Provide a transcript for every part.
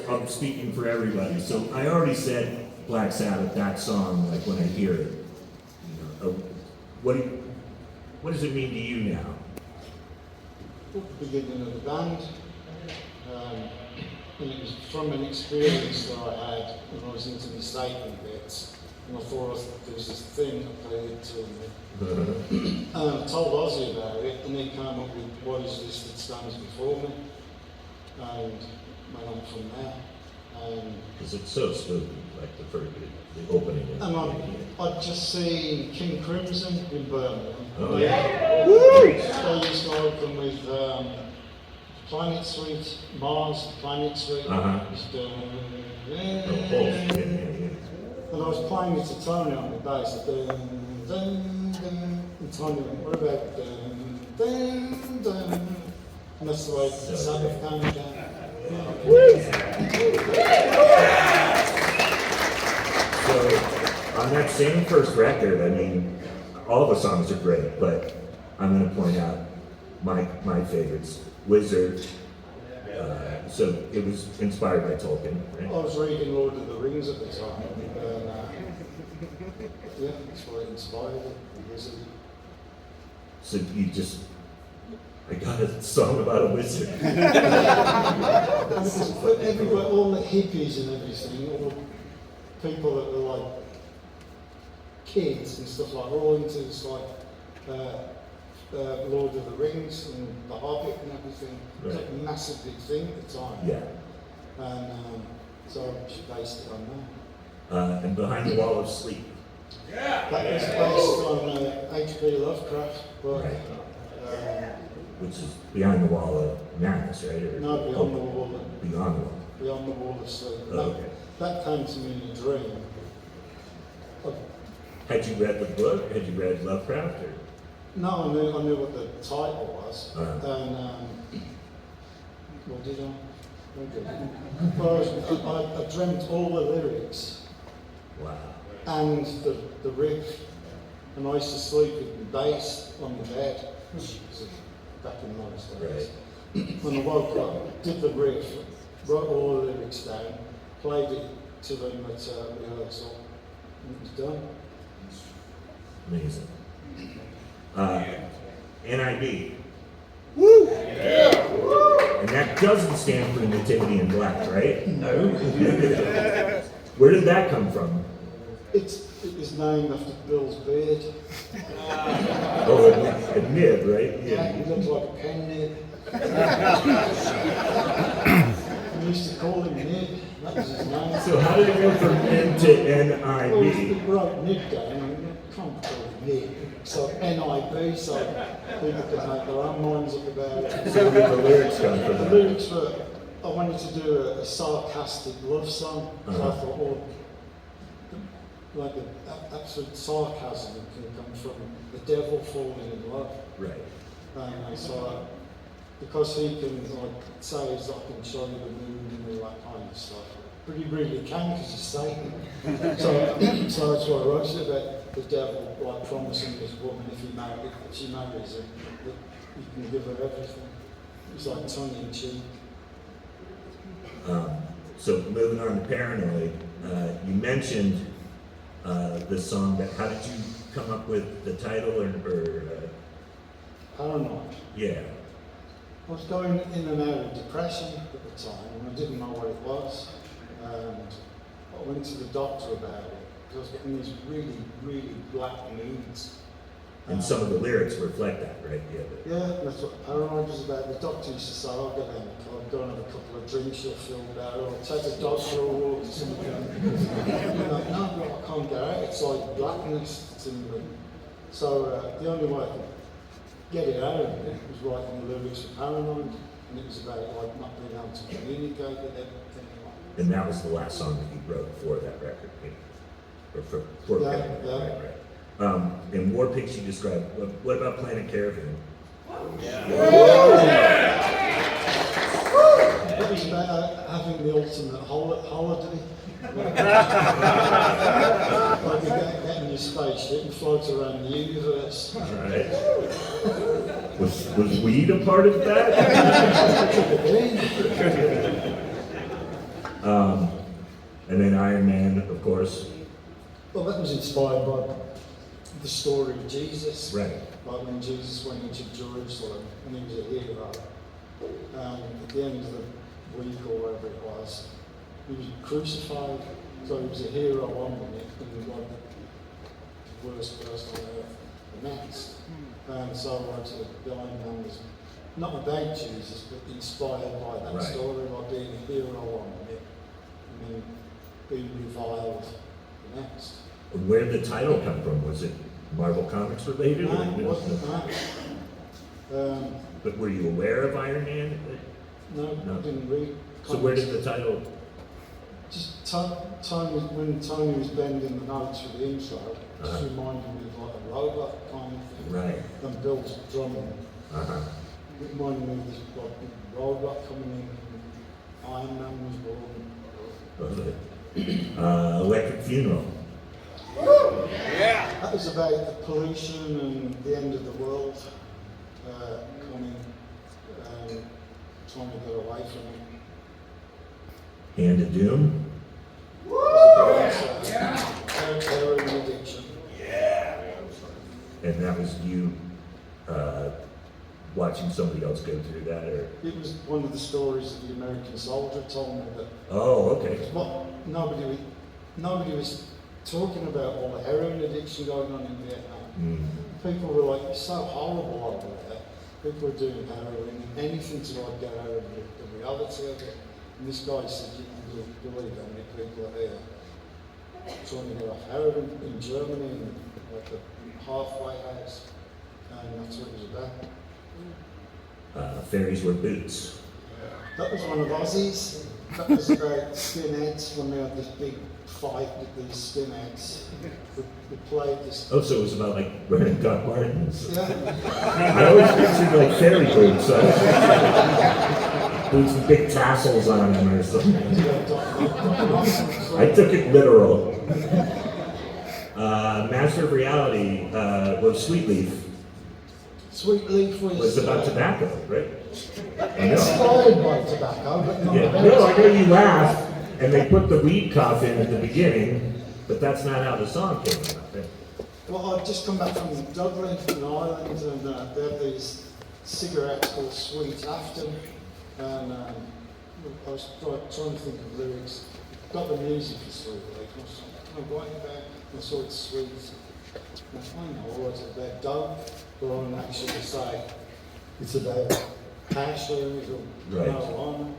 I'm speaking for everybody. So I already said Black Sabbath, that song, like when I hear it. What does it mean to you now? At the beginning of the band, and it was from an experience that I had when I was into the statement bits, and I thought there was this thing that played to me. I told Ozzy about it, and he came up with what is this that stands before me, and went on from there. Because it's so spooky, like the opening. And I'd just seen King Crimson in Birmingham. Oh yeah. They used to open with Planet Suite, Mars, Planet Suite. And I was playing it to Tony on the bass. And Tony went, what about and that's the way Sabbath came down. So, on that same first record, I mean, all the songs are great, but I'm going to point out my favorites. Wizard. So it was inspired by Tolkien, right? I was reading Lord of the Rings at the time, and yeah, that's what it inspired it. Wizard. So you just, I got a song about a wizard. Everywhere, all the hippies and everything, all the people that were like kids and stuff like, all into this like Lord of the Rings and The Hobbit and everything. It was like a massive big thing at the time. Yeah. And so I just based it on that. And Behind the Wall of Sleep. That was based on H.P. Lovecraft, but Which is Behind the Wall of Madness, right? Or, no, Beyond the Wall. Beyond the Wall. Beyond the Wall of Sleep. Oh, okay. That came to me in a dream. Had you read the book? Had you read Lovecraft? Or? No, I knew what the title was, and what did I? Well, I dreamt all the lyrics. Wow. And the riff, and I used to sleep with the bass on the bed, back in those days. Right. When I woke up, did the riff, wrote all the lyrics down, played it to them at rehearsal, and it was done. Amazing. NIB. Woo! Yeah. And that doesn't stand for Nativity in Black, right? No. Where did that come from? It was named after Bill's beard. Oh, a nib, right? Yeah, he looked like a pen nib. We used to call him Nib. That was his name. So how did it go from N to NIB? Well, we wrote Nib down, and we can't call it Nib. So NIB, so people could make their own minds up about it. So where did the lyrics come from? The lyrics were, I wanted to do a sarcastic love song. So I thought, well, like the absolute sarcasm can come from the devil falling in love. Right. And so, because he can like say he's I can show you the moon and all that kind of stuff, but he really can because he's Satan. so that's what I wrote about the devil like promising this woman if she marries him, that he can give her everything. It's like tongue in cheek. So moving on to Paranoid, you mentioned the song. How did you come up with the title Paranoid. Yeah. I was going in and out of depression at the time, and I didn't know what it was. And I went to the doctor about it because I was getting these really, really black moods. And some of the lyrics reflect that, right? Yeah, that's what Paranoid was about. The doctor used to say, I'll go down the club, go and have a couple of drinks, you'll feel better, or take the dog for a walk or something. I'm like, no, I can't get out. It's like blackness to me. So the only way I could get it out of me was writing the lyrics for Paranoid, and it was about like not being able to communicate with everything. And that was the last song that you wrote for that record, or for Paranoid, right? And War Pigs you described. What about Planet Caravan? It was about having the ultimate holiday. Like you get in your spaceship and float around the universe. Right. Was weed a part of that? And then Iron Man, of course. Well, that was inspired by the story of Jesus. Right. Like when Jesus went into Jerusalem and he was a hero. At the end of the week or whatever it was, he was crucified. So he was a hero one minute and like the worst person on earth the next. So like the Iron Man was not about Jesus, but inspired by that story, like being a hero one minute and then being reviled the next. Where did the title come from? Was it Marvel Comics related? No, it wasn't that. But were you aware of Iron Man? No, I didn't read. So where did the title? Just when Tony was bending the notes for the intro, just reminded me of like a robot kind of thing. Right. And Bill's drumming. It reminded me of this like big robot coming in. Iron Man was born. Electric Funeral. That was about the pollution and the end of the world coming, trying to get away from it. Hand of Doom. It was about heroin addiction. And that was you watching somebody else go through that, or? It was one of the stories that the American soldier told me that. Oh, okay. What nobody was talking about all the heroin addiction going on in Vietnam. People were like, it's so horrible over there. People were doing heroin, anything to like get out of the reality of it. And this guy said, you can believe how many people are here trying to get off heroin in Germany, in like the halfway house. And that's what it was about. Fairies Wear Boots. That was one of Ozzy's. That was about skinheads when they had this big fight with these skinheads. We played this. Oh, so it was about like wearing Doc Martens. Yeah. I always pictured like fairy boots. Boots with big tassels on them or something. I took it literal. Master of Reality was Sweet Leaf. Sweet Leaf Was about tobacco, right? I know. Inspired by tobacco, but not Yeah. about No, I know you laugh, and they put the weed cough in at the beginning, but that's not how the song came about. Right? Well, I've just come back from Dublin, in Ireland, and they have these cigarettes called Sweet Afton. And I was trying to think of lyrics. Got the music for Sweet Leaf. I was writing about it, and I saw it's sweet. And I know it's about dope, but I don't actually say it's about passions or marijuana.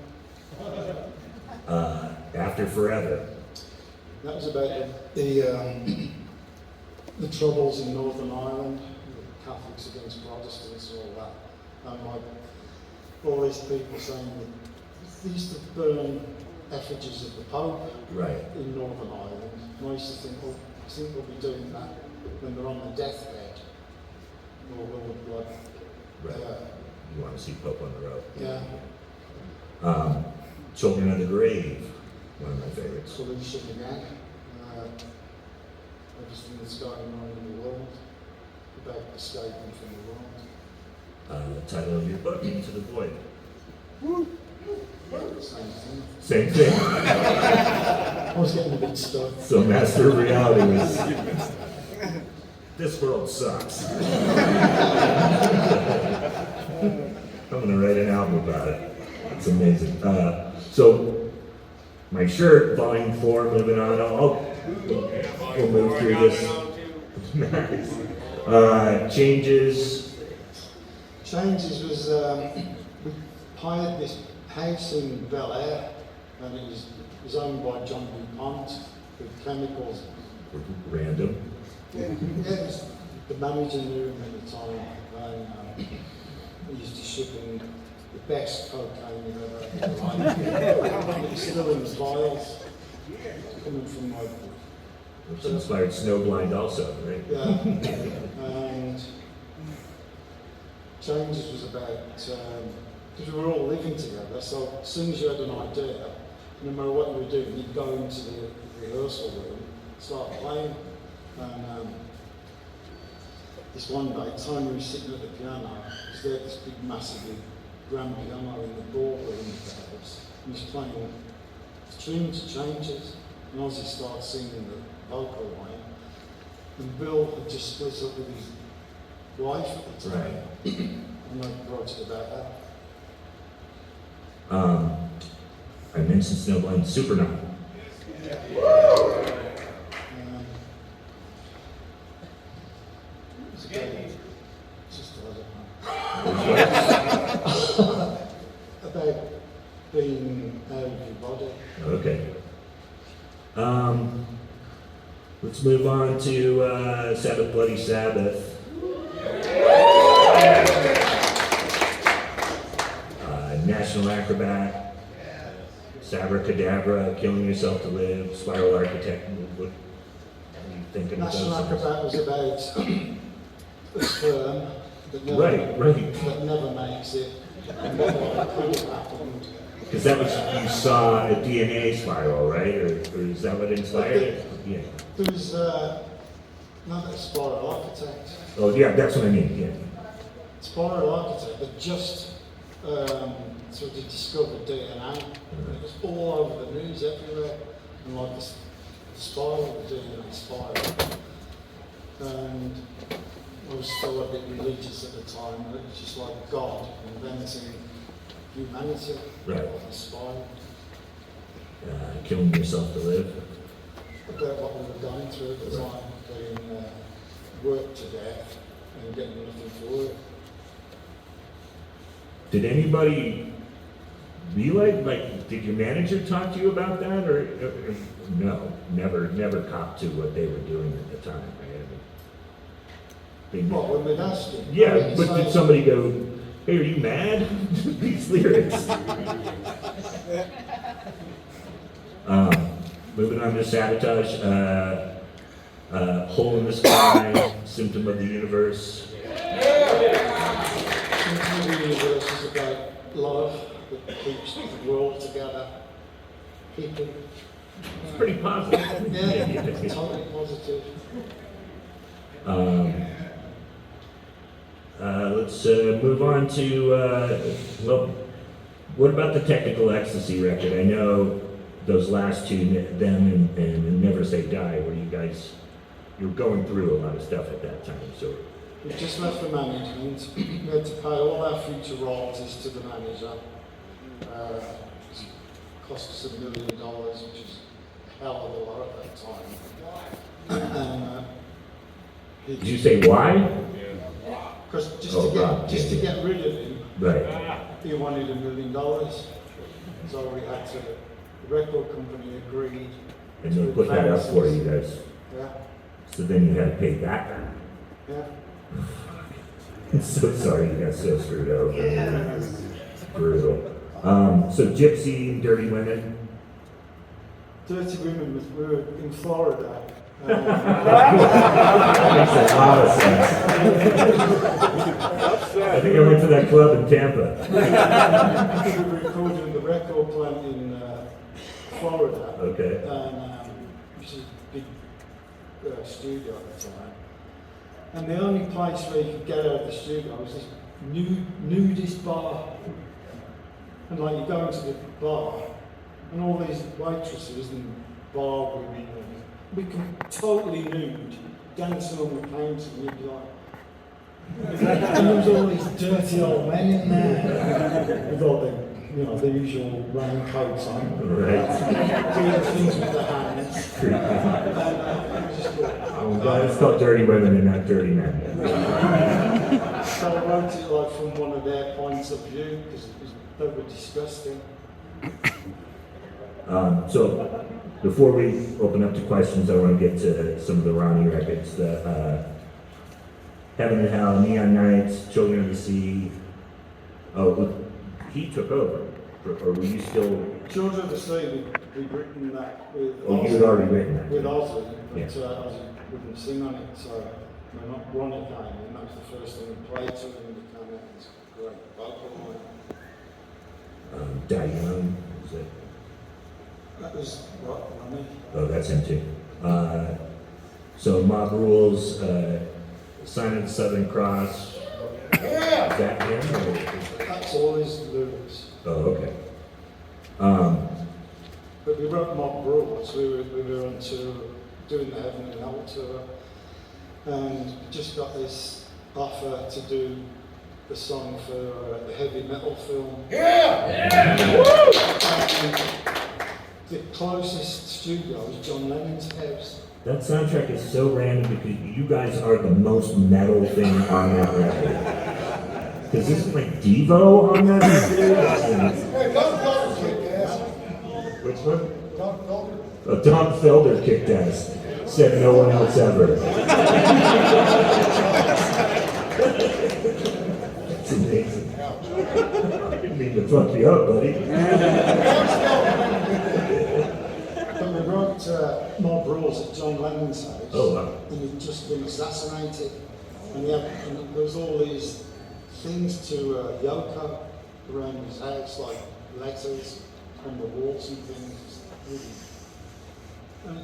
After Forever. That was about the troubles in Northern Ireland, Catholics against Protestants and all that. And like all these people saying that they used to burn effigies of the Pope in Northern Ireland. And I used to think, well, I think they'll be doing that when they're on their deathbed. Or they'll be like, You want to see Pope on the road. yeah. Children of the Grave, one of my favorites. Solution again. Everything that's going on in the world, about escaping from the world. Title of your book, Into the Void. Same thing. Same thing. I was getting a bit stuck. So Master of Reality was, this world sucks. I'm going to write an album about it. It's amazing. So, my shirt, volume 4, moving on. We'll move through this. Nice. Changes. Changes was, we hired this house in Bel Air, and it was owned by John DuPont with chemicals. Random. Yeah, it was the manager knew him at the time, and he used to ship in the best cocaine you've ever had in your life. And it's still in the vials, coming from my. Which inspired Snowblind also, right? Yeah. And Changes was about, because we were all living together, so as soon as you had an idea, no matter what you were doing, you'd go into the rehearsal room, start playing, and this one day, Tony was sitting at the piano, because they had this big, massive, grand piano in the ballroom of the house, and he was playing the tune changes, and Ozzy starts singing the vocal line, and Bill had just split up with his wife at the time, and I wrote it about that. I mentioned Snowblind Supernaut. It's about, just about being out of your body. Okay. Let's move on to Sabbath, Bloody Sabbath. National Acrobat, Sabracadabra, Killing Yourself to Live, Spiral Architect. What are you thinking of those National songs? Acrobat was about a sperm that never, Right. that never makes it. And what could have happened. Because that was, you saw a DNA spiral, right? Or is that what inspired it? Yeah. There was another Spiral Architect. Oh, yeah, that's what I mean, yeah. Spiral Architect that just sort of discovered DNA. It was all over the news everywhere, and like the spiral, the DNA spiral. And I was still a bit religious at the time, and it was just like God inventing humanity. Right. Like the spiral. Killing Yourself to Live. About what we were going through at the time, being worked to death and getting nothing for it. Did anybody realize, like, did your manager talk to you about that, or no? Never copped to what they were doing at the time, right? What, when we'd asked him? Yeah, I mean, but so- did somebody go, hey, are you mad? These lyrics. Moving on to Sabotage, Hole in the Sky, Symptom of the Universe. Symptom of the Universe is about love that keeps the world together. People. It's pretty positive. Yeah, totally positive. Let's move on to, well, what about the Technical Ecstasy record? I know those last two, them and Never Say Die, where you guys, you were going through a lot of stuff at that time, so. We just left the management. We had to pay all our future royalties to the manager. It cost us $1 million, which is a hell of a lot at that time. And, Did you say why? Because just, Oh, to, right, get, just yeah, to get rid of him, Right, he wanted $1 million. So we had to, the record company agreed. and they put that up for you guys, Yeah, so then you had to pay that back. yeah. I'm so sorry you got so screwed over. It's brutal. So Gypsy, Dirty Women. Dirty Women, we were in Florida. That makes a lot of sense. I think I went to that club in Tampa. We were recording the record plant in Florida. Okay. And which is a big studio at the time. And the only place where you could get out of the studio was this nudist bar. And like you go into the bar, and all these waitresses and bar women, we can totally nude, dancing on the counter, and you'd be like, and there was all these dirty old men in there with all the usual raincoats on, Right. doing things with their hands. Oh, God, it's called Dirty Women and not Dirty Men. So I wrote it like from one of their points of view because they were disgusting. So before we open up to questions, I want to get to some of the Ronnie records. The Heaven and Hell, Neon Nights, Children of the Sea. Oh, he took over, or were you still? Children of the Sea, we'd written that with Oh, you had already written that. with Ozzy, but Yeah. Ozzy wouldn't sing on it, so when Ronnie came in, that was the first thing we played to him, and it came out, it was great vocal line. Die Young, was it? That was what, Ronnie? Oh, that's him too. So Mob Rules, Sign of the Southern Cross. Is that him? Or? That's all his lyrics. Oh, okay. But we wrote Mob Rules. We were on tour, doing the Heaven and Hell tour, and just got this offer to do the song for the heavy metal film. Yeah! The closest studio was John Lennon's house. That soundtrack is so random because you guys are the most metal thing on that record. Because isn't like Devo on that record? Hey, Don Felder kicked ass. Which one? Don Felder. Tom Felder kicked ass. Said no one else ever. That's amazing. I didn't mean to fuck you up, buddy. But we wrote Mob Rules at John Lennon's house. Oh, wow. And he'd just been assassinated. And there was all these things to Yoko around his house, like letters on the walls and things. And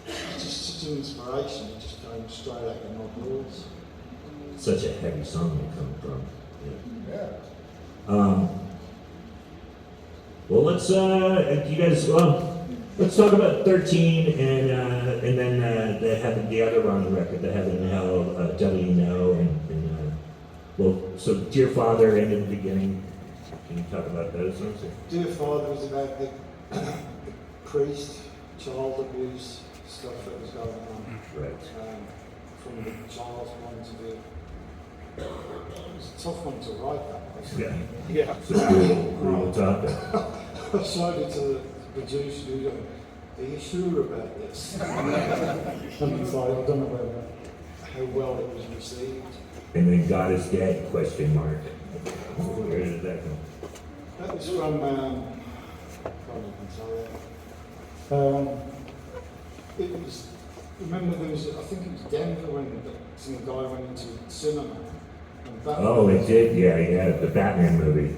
it's just such an inspiration. It just came straight out of Mob Rules. Such a heavy song to come from. Yeah. Well, let's let's talk about 13 and then the other Ronnie record, the Heaven and Hell, W No, so Dear Father and in the beginning. Can you talk about those ones? Dear Father was about the priest, child abuse stuff that was going on. Right. From the child's point of view. It was a tough one to write, that was. Yeah. So brutal topic. I showed it to the producer, who went, "Are you sure about this?" And he thought, I don't know how well it was received. And then God is Dead, question mark. Where did that go? That was from, can't even tell you. It was, remember there was, I think it was Denver when some guy went into cinema. And Batman, Oh, it did? Yeah, the Batman movie.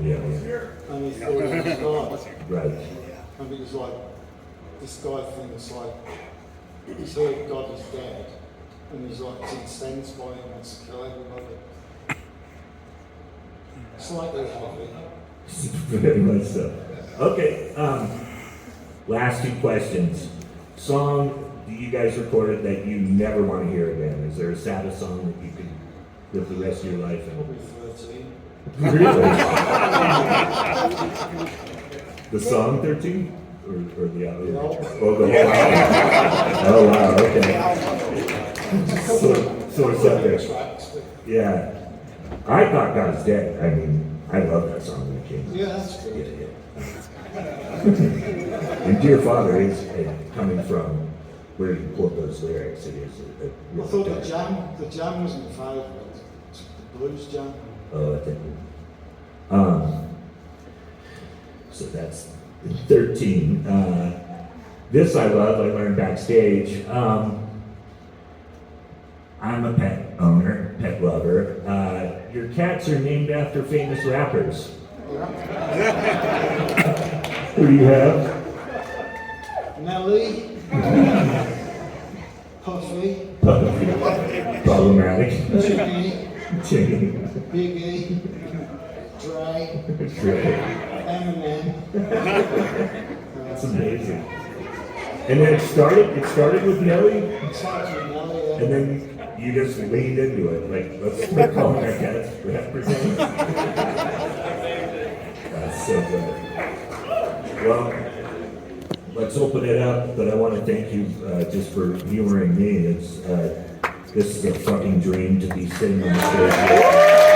Yeah. And he thought it was God. Right. And it was like, this guy thinks like, he's heard God is dead. And he's like, he's incensed by him, wants to kill everybody. Slightly heavy. Very much so. Okay, last two questions. Song that you guys recorded that you never want to hear again. Is there a Sabbath song that you could live the rest of your life in? Probably 13. Really? The song 13? Or the album? The album. Oh, the whole album. Oh, wow, okay. Sore subject. Tracks, but Yeah. I thought God's Dead. I mean, I love that song when it came out. yeah, that's good. Yeah. And Dear Father is coming from where you pulled those lyrics. It is a I thought the jam was my favourite. The blues jam. Oh, I think. So that's 13. This I love. I learned backstage. I'm a pet owner, pet lover. Your cats are named after famous rappers. Who do you have? Nelly. Puffy. Problematic. Jiggy. Biggie. Dre. Eminem. That's amazing. And then it started with Nelly, and then you just leaned into it. Like, let's start calling our cats representatives. That's so good. Well, let's open it up, but I want to thank you just for humoring me. This is a fucking dream to be sitting on the stage.